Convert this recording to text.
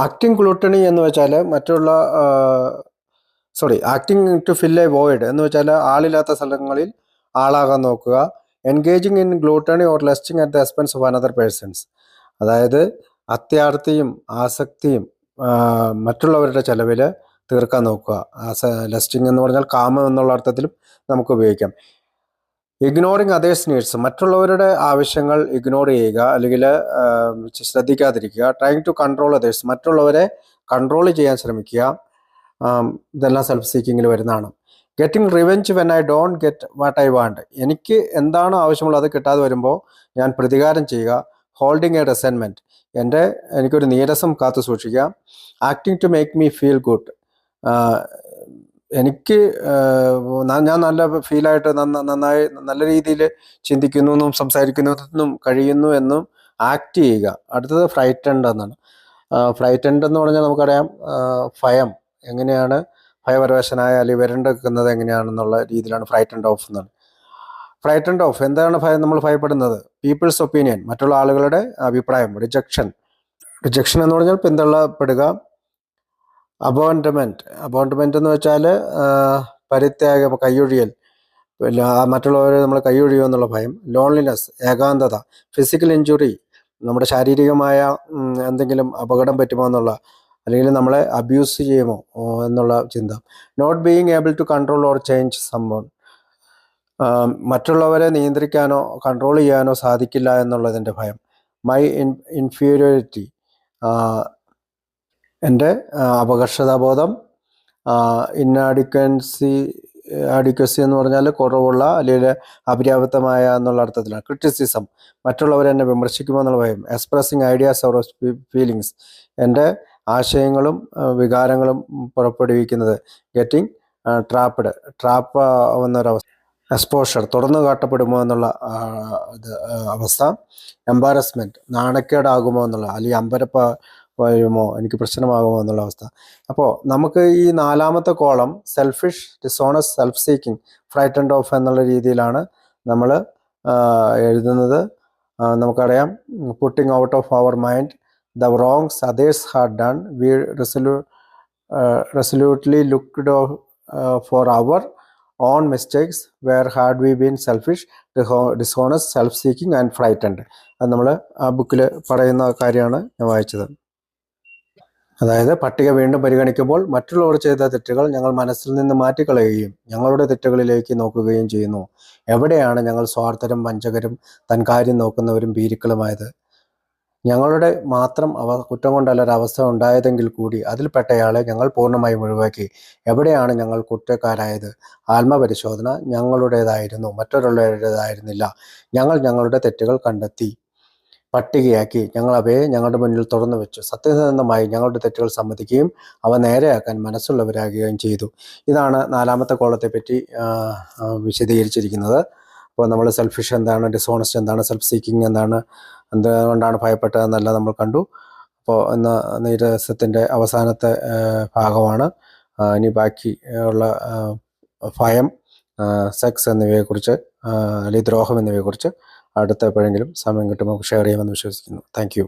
Acting gluttony എന്ന് വെച്ചാൽ acting to fill a void എന്ന് വെച്ചാൽ ആളില്ലാത്ത സ്ഥലങ്ങളിൽ ആളാകാൻ നോക്കുക. Engaging in gluttony or lusting at the expense of another persons, അതായത് അത്യാർത്തിയും ആസക്തിയും മറ്റുള്ളവരുടെ ചെലവിൽ തീർക്കാൻ നോക്കുക. ലസ്റ്റിംഗ് എന്ന് പറഞ്ഞാൽ കാമം എന്നുള്ള അർത്ഥത്തിലും നമുക്ക് ഉപയോഗിക്കാം. ഇഗ്നോറിങ് അതേഴ്സ് നീഡ്സ്, മറ്റുള്ളവരുടെ ആവശ്യങ്ങൾ ഇഗ്നോർ ചെയ്യുക അല്ലെങ്കിൽ ശ്രദ്ധിക്കാതിരിക്കുക. ട്രൈങ് ടു കൺട്രോൾ അതേഴ്സ്, മറ്റുള്ളവരെ കൺട്രോൾ ചെയ്യാൻ ശ്രമിക്കുക. ഇതെല്ലാം സെൽഫ് സീക്കിങ്ങിൽ വരുന്നതാണ്. Getting revenge when I don't get what I want, എനിക്ക് എന്താണോ ആവശ്യമുള്ളത് അത് കിട്ടാതെ വരുമ്പോൾ ഞാൻ പ്രതികാരം ചെയ്യുക. ഹോൾഡിങ് എ റെസെൻമെൻറ്റ്, എനിക്കൊരു നീരസം കാത്തു സൂക്ഷിക്കുക. Acting to make me feel good, എനിക്ക് ഞാൻ നല്ല ഫീലായിട്ട് നന്നായി നല്ല രീതിയിൽ ചിന്തിക്കുന്നു എന്നും സംസാരിക്കുന്നതെന്നും കഴിയുന്നു എന്നും ആക്ട് ചെയ്യുക. അടുത്തത് ഫ്രൈറ്റൻഡ് എന്നാണ്. ഫ്രൈറ്റൻഡ് എന്ന് പറഞ്ഞാൽ നമുക്കറിയാം ഭയം എങ്ങനെയാണ്, ഭയപരവശനായ അല്ലെങ്കിൽ വരണ്ടെക്കുന്നത് എങ്ങനെയാണെന്നുള്ള രീതിയിലാണ് ഫ്രൈറ്റൻഡ് ഓഫ് എന്നാണ്. ഫ്രൈറ്റൻഡ് ഓഫ് എന്താണ് നമ്മൾ ഭയപ്പെടുന്നത്? പീപ്പിൾസ് ഒപ്പീനിയൻ, മറ്റുള്ള ആളുകളുടെ അഭിപ്രായം. റിജക്ഷൻ എന്ന് പറഞ്ഞാൽ പിന്തള്ളപ്പെടുക. അബോണ്ടമെന്റ് എന്ന് വെച്ചാൽ പരിത്യാഗം, കൈയൊഴിയൽ, മറ്റുള്ളവരെ നമ്മൾ കൈയൊഴിയുമോ എന്നുള്ള ഭയം. ലോൺലിനെസ്, ഏകാന്തത. ഫിസിക്കൽ ഇഞ്ചുറി, നമ്മുടെ ശാരീരികമായ എന്തെങ്കിലും അപകടം പറ്റുമോ എന്നുള്ള, അല്ലെങ്കിൽ നമ്മളെ അബ്യൂസ് ചെയ്യുമോ എന്നുള്ള ചിന്ത. Not being able to control or change someone, മറ്റുള്ളവരെ നിയന്ത്രിക്കാനോ കൺട്രോൾ ചെയ്യാനോ സാധിക്കില്ല എന്നുള്ളതിൻ്റെ ഭയം. മൈ ഇൻഫീരിയോറിറ്റി, എൻ്റെ അപകർഷതാബോധം. അഡിക്വസി എന്ന് പറഞ്ഞാൽ കുറവുള്ള അല്ലെങ്കിൽ അപര്യാപ്തമായ എന്നുള്ള അർത്ഥത്തിലാണ്. ക്രിറ്റിസിസം, മറ്റുള്ളവർ എന്നെ വിമർശിക്കുമോ എന്നുള്ള ഭയം. എക്സ്പ്രസിങ് ഐഡിയാസ് ഓർ ഫീലിങ്സ്, എൻ്റെ ആശയങ്ങളും വികാരങ്ങളും പുറപ്പെടുവിക്കുന്നത്. Getting trap ആവുന്നൊരവസ്ഥ. എക്സ്പോഷർ, തുറന്നു കാട്ടപ്പെടുമോ എന്നുള്ള അവസ്ഥ. എംബാരസ്മെൻറ്റ്, നാണക്കേടാകുമോ എന്നുള്ള, അല്ലെങ്കിൽ വരുമോ, എനിക്ക് പ്രശ്നമാകുമോ എന്നുള്ള അവസ്ഥ. അപ്പോൾ നമുക്ക് ഈ നാലാമത്തെ column selfish, dishonest, self seeking, frightened of എന്നുള്ള രീതിയിലാണ് നമ്മൾ എഴുതുന്നത്. നമുക്കറിയാം, putting out of our mind the wrongs others had done, we resolutely looked for our own mistakes, where had we been selfish, dishonest, self-seeking and frightened. അത് നമ്മൾ ആ ബുക്കിൽ പറയുന്ന കാര്യമാണ് ഞാൻ വായിച്ചത്. അതായത് പട്ടിക വീണ്ടും പരിഗണിക്കുമ്പോൾ മറ്റുള്ളവർ ചെയ്ത തെറ്റുകൾ ഞങ്ങൾ മനസ്സിൽ നിന്ന് മാറ്റിക്കളയുകയും ഞങ്ങളുടെ തെറ്റുകളിലേക്ക് നോക്കുകയും ചെയ്യുന്നു. എവിടെയാണ് ഞങ്ങൾ സ്വാർത്ഥരും വഞ്ചകരും തൻ കാര്യം നോക്കുന്നവരും ഭീരുക്കളുമായത്? ഞങ്ങളുടെ മാത്രം കുറ്റം കൊണ്ടല്ലൊരവസ്ഥ ഉണ്ടായതെങ്കിൽ കൂടി അതിൽപ്പെട്ടയാളെ ഞങ്ങൾ പൂർണ്ണമായും ഒഴിവാക്കി. എവിടെയാണ് ഞങ്ങൾ കുറ്റക്കാരായത്? ആത്മപരിശോധന ഞങ്ങളുടേതായിരുന്നു, മറ്റൊരാളുടേതായിരുന്നില്ല. ഞങ്ങൾ ഞങ്ങളുടെ തെറ്റുകൾ കണ്ടെത്തി, പട്ടികയാക്കി, ഞങ്ങൾ അവയെ ഞങ്ങളുടെ മുന്നിൽ തുറന്നു വെച്ചു. സത്യസന്ധമായി ഞങ്ങളുടെ തെറ്റുകൾ സമ്മതിക്കുകയും അവ നേരെയാക്കാൻ മനസ്സുള്ളവരാകുകയും ചെയ്തു. ഇതാണ് നാലാമത്തെ കോളത്തെ പറ്റി വിശദീകരിച്ചിരിക്കുന്നത്. അപ്പോൾ നമ്മൾ സെൽഫിഷ് എന്താണ്, ഡിസോണസ്റ്റ് എന്താണ്, സെൽഫ് സീക്കിംഗ് എന്താണ്, എന്തുകൊണ്ടാണ് ഭയപ്പെട്ടതെന്നെല്ലാം നമ്മൾ കണ്ടു. അപ്പോൾ ഇന്ന് നീരസത്തിൻ്റെ അവസാനത്തെ ഭാഗമാണ്. ഇനി ബാക്കി ഉള്ള ഭയം, സെക്സ് എന്നിവയെക്കുറിച്ച്, അല്ലെങ്കിൽ ദ്രോഹം എന്നിവയെക്കുറിച്ച് അടുത്ത എപ്പോഴെങ്കിലും സമയം കിട്ടുമ്പോൾ ഷെയർ ചെയ്യുമെന്ന് വിശ്വസിക്കുന്നു. Thank you.